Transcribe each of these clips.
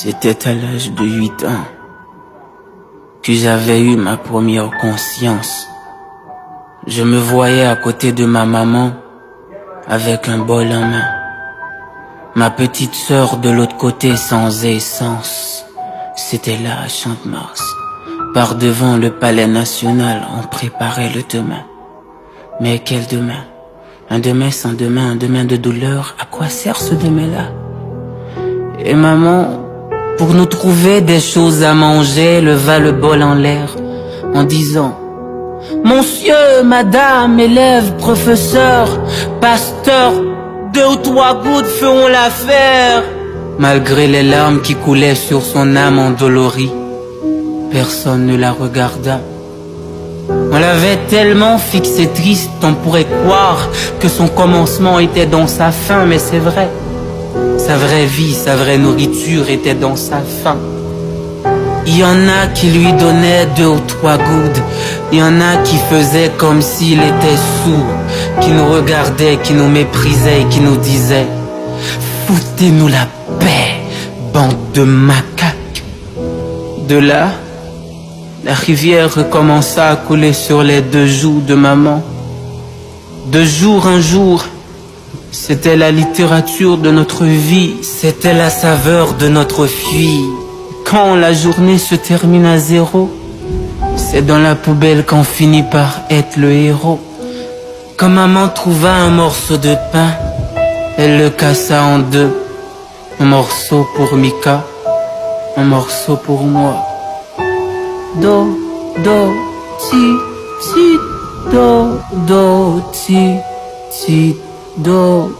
C'était à l'âge de 8 ans que j'avais eu ma première conscience. Je me voyais à côté de ma maman avec un bol en main. Ma petite sœur de l'autre côté sans essence. C'était là à Champ-de-Mars. Par devant le palais national, on préparait le demain. Mais quel demain? Un demain sans demain, un demain de douleur. À quoi sert ce demain-là? Et maman, pour nous trouver des choses à manger, leva le bol en l'air en disant: Monsieur, madame, élève, professeur, pasteur, 2 ou 3 gouttes feront l'affaire. Malgré les larmes qui coulaient sur son âme endolorie, personne ne la regarda. On l'avait tellement fixé triste, on pourrait croire que son commencement était dans sa fin, mais c'est vrai. Sa vraie vie, sa vraie nourriture était dans sa faim. Il y en a qui lui donnaient 2 ou 3 gouttes. Il y en a qui faisaient comme s'il était sourd, qui nous regardaient, qui nous méprisaient et qui nous disaient: foutez-nous la paix, bande de macaques. De là, la rivière recommença à couler sur les 2 joues de maman. De jour en jour, c'était la littérature de notre vie, c'était la saveur de notre fille. Quand la journée se termine à 0, c'est dans la poubelle qu'on finit par être le héros. Quand maman trouva un morceau de pain, elle le cassa en 2. Un morceau pour Mika, un morceau pour moi. Do, do, ti, ti, do, ti, ti, do.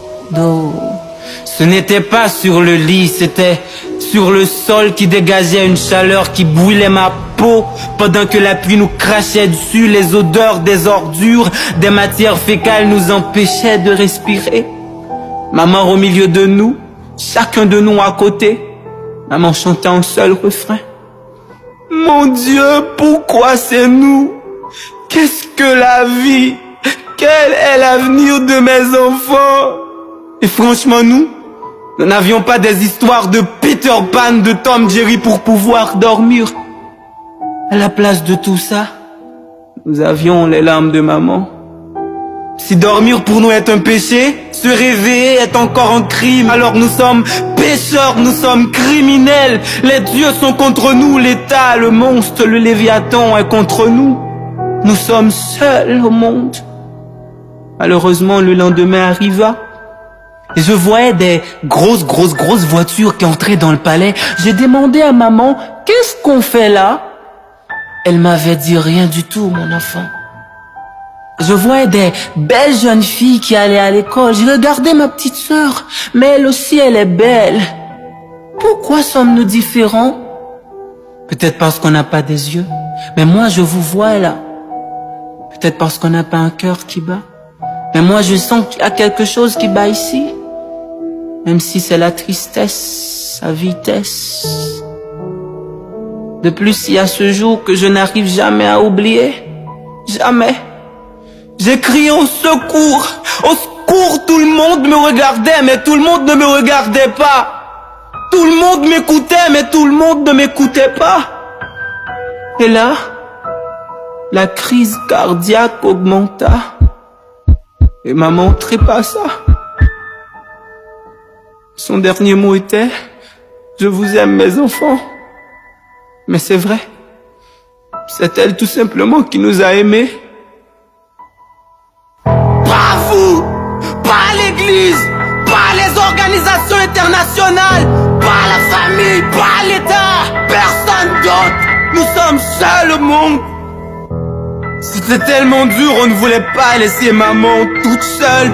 Ce n'était pas sur le lit, c'était sur le sol qui dégageait une chaleur qui brûlait ma peau pendant que la pluie nous crachait dessus. Les odeurs des ordures, des matières fécales nous empêchaient de respirer. Maman au milieu de nous, chacun de nous à côté. Maman chantait un seul refrain: mon Dieu, pourquoi c'est nous? Qu'est-ce que la vie? Quel est l'avenir de mes enfants? Et franchement, nous n'avions pas des histoires de Peter Pan, de Tom Jerry pour pouvoir dormir. À la place de tout ça, nous avions les larmes de maman. Si dormir pour nous est un péché, se réveiller est encore un crime. Alors nous sommes pécheurs, nous sommes criminels. Les dieux sont contre nous, l'État, le monstre, le Léviathan est contre nous. Nous sommes seuls au monde. Malheureusement, le lendemain arriva. Et je voyais des grosses voitures qui entraient dans le palais. J'ai demandé à maman: qu'est-ce qu'on fait là? Elle m'avait dit: rien du tout, mon enfant. Je voyais des belles jeunes filles qui allaient à l'école. J'ai regardé ma petite sœur, mais elle aussi, elle est belle. Pourquoi sommes-nous différents? Peut-être parce qu'on n'a pas des yeux. Mais moi, je vous vois là. Peut-être parce qu'on n'a pas un cœur qui bat. Mais moi, je sens qu'il y a quelque chose qui bat ici. Même si c'est la tristesse, à vitesse. De plus, il y a ce jour que je n'arrive jamais à oublier. Jamais. J'ai crié au secours. Au secours, tout le monde me regardait, mais tout le monde ne me regardait pas. Tout le monde m'écoutait, mais tout le monde ne m'écoutait pas. Et là, la crise cardiaque augmenta. Et maman trépassa. Son dernier mot était: je vous aime, mes enfants. Mais c'est vrai. C'est elle tout simplement qui nous a aimés. Pas vous, pas l'église, pas les organisations internationales, pas la famille, pas l'État, personne d'autre. Nous sommes seuls au monde. C'était tellement dur, on ne voulait pas laisser maman toute seule.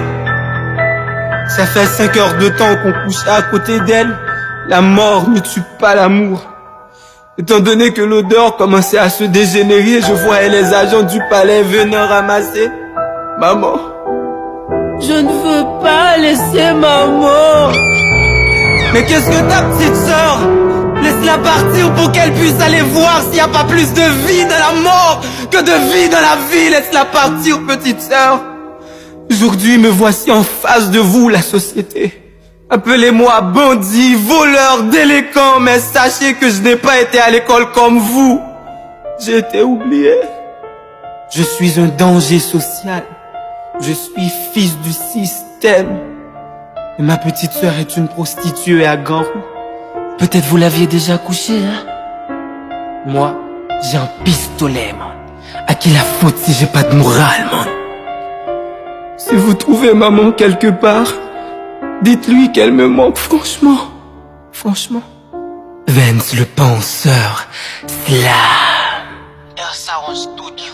Ça fait 5 heures de temps qu'on couchait à côté d'elle. La mort ne tue pas l'amour. Étant donné que l'odeur commençait à se dégénérer, je voyais les agents du palais venir ramasser maman. Je ne veux pas laisser maman. Mais qu'est-ce que ta petite sœur? Laisse-la partir pour qu'elle puisse aller voir s'il n'y a pas plus de vie dans la mort que de vie dans la vie. Laisse-la partir, petite sœur. Aujourd'hui, me voici en face de vous, la société. Appelez-moi bandit, voleur, délinquant, mais sachez que je n'ai pas été à l'école comme vous. J'ai été oublié. Je suis un danger social. Je suis fils du système. Et ma petite sœur est une prostituée à grands roues. Peut-être vous l'aviez déjà couché, hein? Moi, j'ai un pistolet, man. À qui la faute si j'ai pas de morale, man? Si vous trouvez maman quelque part, dites-lui qu'elle me manque, franchement. Franchement. Vance le penseur, Slam. R s'arrange studio.